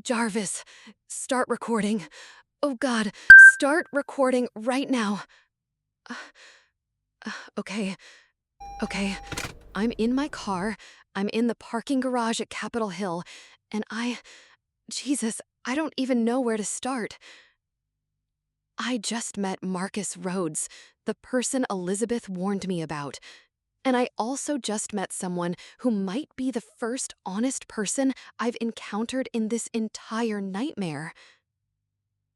Jarvis, start recording. Oh God, start recording right now. Uh, okay, okay. I'm in my car. I'm in the parking garage at Capitol Hill, and Jesus, I don't even know where to start. I just met Marcus Rhodes, the person Elizabeth warned me about. And I also just met someone who might be the first honest person I've encountered in this entire nightmare.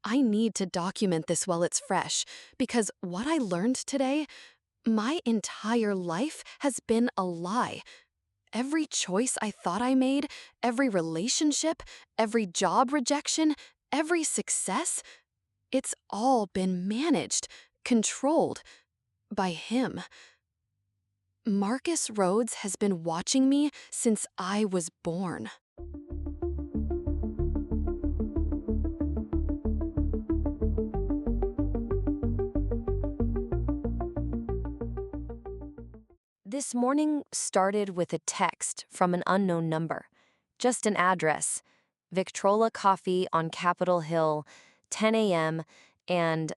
I need to document this while it's fresh, because what I learned today, my entire life has been a lie. Every choice I thought I made, every relationship, every job rejection, every success, it's all been managed, controlled by him. Marcus Rhodes has been watching me since I was born. This morning started with a text from an unknown number. Just an address. Victrola Coffee on Capitol Hill, 10 a.m., and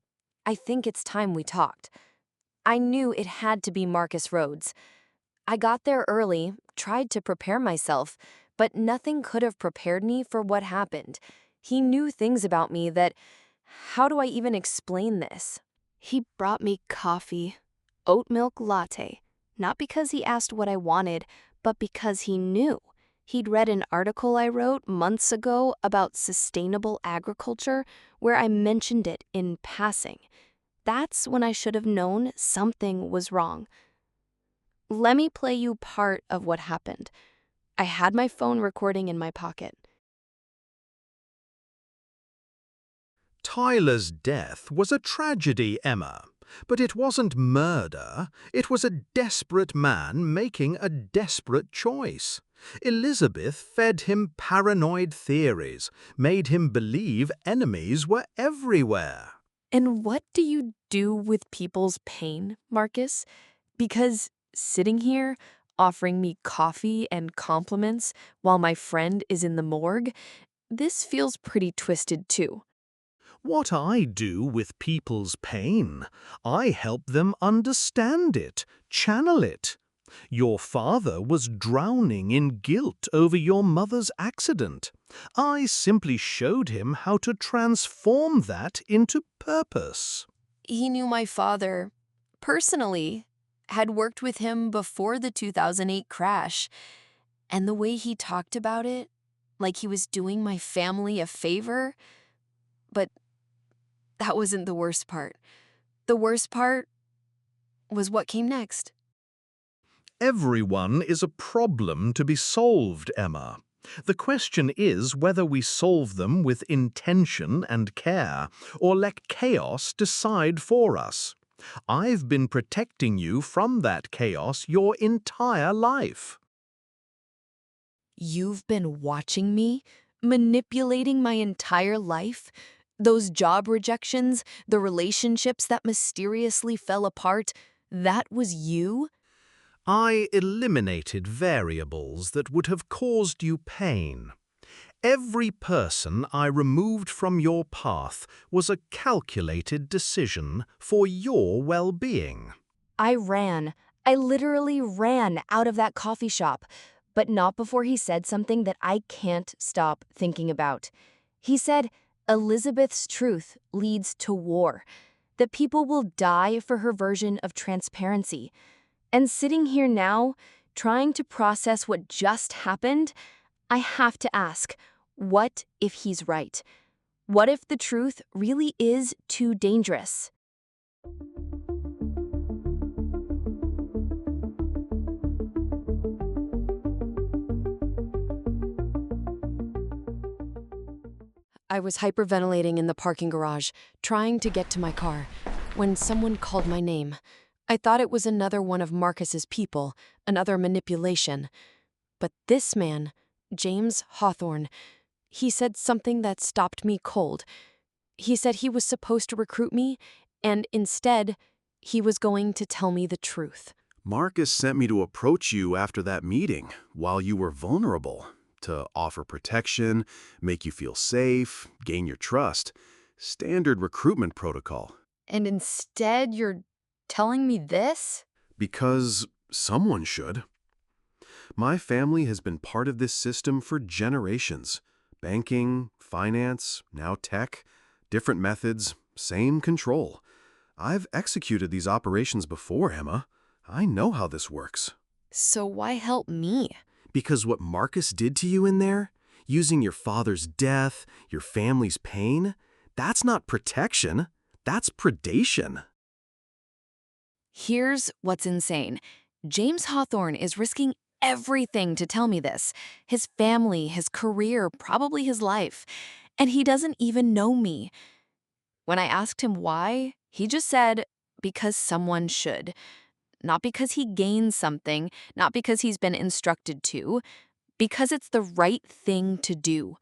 I think it's time we talked. I knew it had to be Marcus Rhodes. I got there early, tried to prepare myself, but nothing could have prepared me for what happened. He knew things about me that... How do I even explain this? He brought me coffee, oat milk latte, not because he asked what I wanted, but because he knew. He'd read an article I wrote months ago about sustainable agriculture where I mentioned it in passing. That's when I should have known something was wrong. Let me play you part of what happened. I had my phone recording in my pocket. Tyler's death was a tragedy, Emma. But it wasn't murder. It was a desperate man making a desperate choice. Elizabeth fed him paranoid theories, made him believe enemies were everywhere. And what do you do with people's pain, Marcus? Because sitting here, offering me coffee and compliments while my friend is in the morgue, this feels pretty twisted too. What I do with people's pain, I help them understand it, channel it. Your father was drowning in guilt over your mother's accident. I simply showed him how to transform that into purpose. He knew my father personally, had worked with him before the 2008 crash, and the way he talked about it, like he was doing my family a favor. But that wasn't the worst part. The worst part was what came next. Everyone is a problem to be solved, Emma. The question is whether we solve them with intention and care, or let chaos decide for us. I've been protecting you from that chaos your entire life. You've been watching me, manipulating my entire life? Those job rejections, the relationships that mysteriously fell apart, that was you? I eliminated variables that would have caused you pain. Every person I removed from your path was a calculated decision for your well-being. I ran. I literally ran out of that coffee shop, but not before he said something that I can't stop thinking about. He said, Elizabeth's truth leads to war, that people will die for her version of transparency. And sitting here now, trying to process what just happened, I have to ask, what if he's right? What if the truth really is too dangerous? I was hyperventilating in the parking garage, trying to get to my car, when someone called my name. I thought it was another one of Marcus's people, another manipulation. But this man, James Hawthorne, he said something that stopped me cold. He said he was supposed to recruit me, and instead, he was going to tell me the truth. Marcus sent me to approach you after that meeting, while you were vulnerable, to offer protection, make you feel safe, gain your trust. Standard recruitment protocol. And instead, you're telling me this? Because someone should. My family has been part of this system for generations. Banking, finance, now tech, different methods, same control. I've executed these operations before, Emma. I know how this works. So why help me? Because what Marcus did to you in there, using your father's death, your family's pain, that's not protection, that's predation. Here's what's insane. James Hawthorne is risking everything to tell me this. His family, his career, probably his life. And he doesn't even know me. When I asked him why, he just said, because someone should. Not because he gains something, not because he's been instructed to, because it's the right thing to do.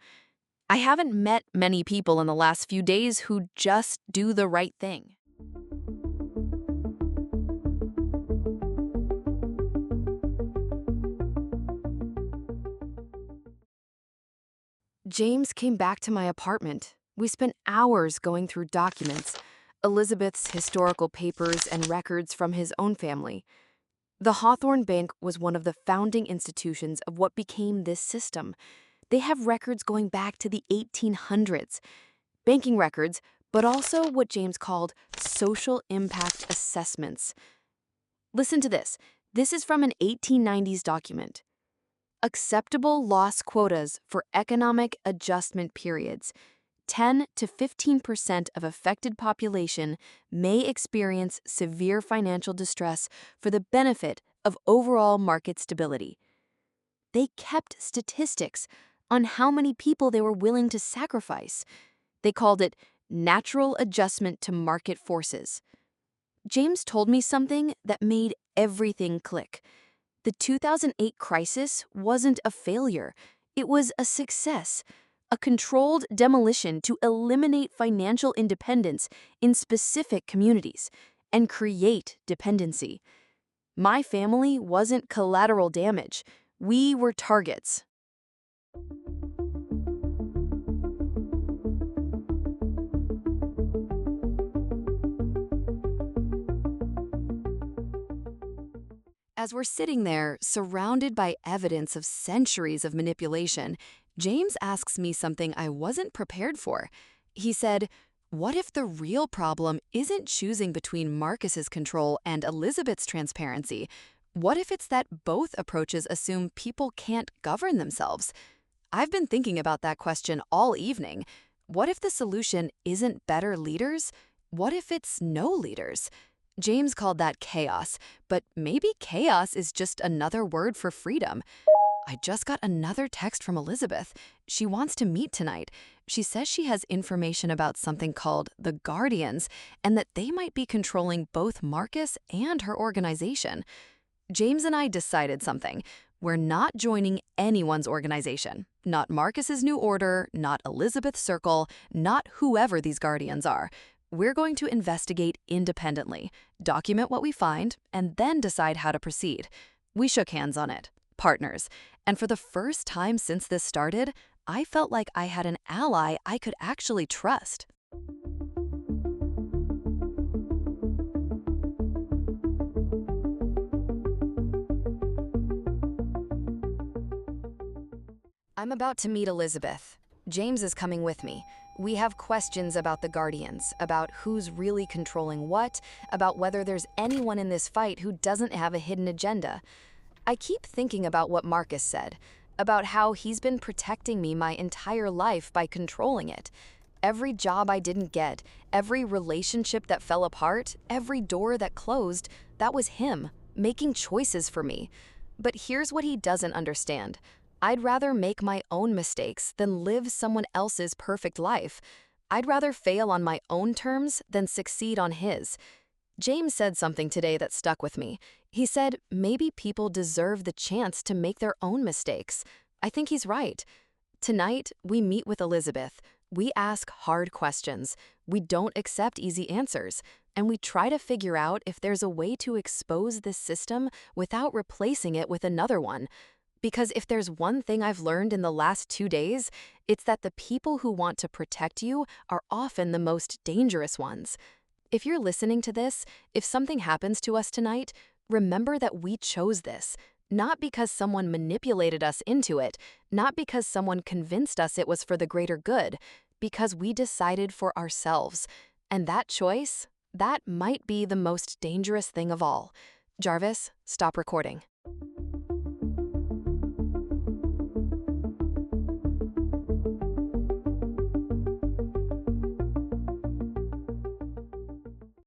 I haven't met many people in the last few days who just do the right thing. James came back to my apartment. We spent hours going through documents, Elizabeth's historical papers and records from his own family. The Hawthorne Bank was one of the founding institutions of what became this system. They have records going back to the 1800s. Banking records, but also what James called social impact assessments. Listen to this. This is from an 1890s document. Acceptable loss quotas for economic adjustment periods. 10 to 15% of affected population may experience severe financial distress for the benefit of overall market stability. They kept statistics on how many people they were willing to sacrifice. They called it natural adjustment to market forces. James told me something that made everything click. The 2008 crisis wasn't a failure. It was a success. A controlled demolition to eliminate financial independence in specific communities and create dependency. My family wasn't collateral damage. We were targets. As we're sitting there, surrounded by evidence of centuries of manipulation, James asks me something I wasn't prepared for. He said, "What if the real problem isn't choosing between Marcus's control and Elizabeth's transparency? What if it's that both approaches assume people can't govern themselves?" I've been thinking about that question all evening. What if the solution isn't better leaders? What if it's no leaders? James called that chaos, but maybe chaos is just another word for freedom. I just got another text from Elizabeth. She wants to meet tonight. She says she has information about something called the Guardians and that they might be controlling both Marcus and her organization. James and I decided something. We're not joining anyone's organization. Not Marcus's New Order, not Elizabeth's Circle, not whoever these Guardians are. We're going to investigate independently, document what we find, and then decide how to proceed. We shook hands on it. Partners. And for the first time since this started, I felt like I had an ally I could actually trust. I'm about to meet Elizabeth. James is coming with me. We have questions about the Guardians, about who's really controlling what, about whether there's anyone in this fight who doesn't have a hidden agenda. I keep thinking about what Marcus said, about how he's been protecting me my entire life by controlling it. Every job I didn't get, every relationship that fell apart, every door that closed, that was him, making choices for me. But here's what he doesn't understand. I'd rather make my own mistakes than live someone else's perfect life. I'd rather fail on my own terms than succeed on his. James said something today that stuck with me. He said maybe people deserve the chance to make their own mistakes. I think he's right. Tonight, we meet with Elizabeth. We ask hard questions. We don't accept easy answers. And we try to figure out if there's a way to expose this system without replacing it with another one. Because if there's one thing I've learned in the last 2 days, it's that the people who want to protect you are often the most dangerous ones. If you're listening to this, if something happens to us tonight, remember that we chose this. Not because someone manipulated us into it, not because someone convinced us it was for the greater good, because we decided for ourselves. And that choice, that might be the most dangerous thing of all. Jarvis, stop recording.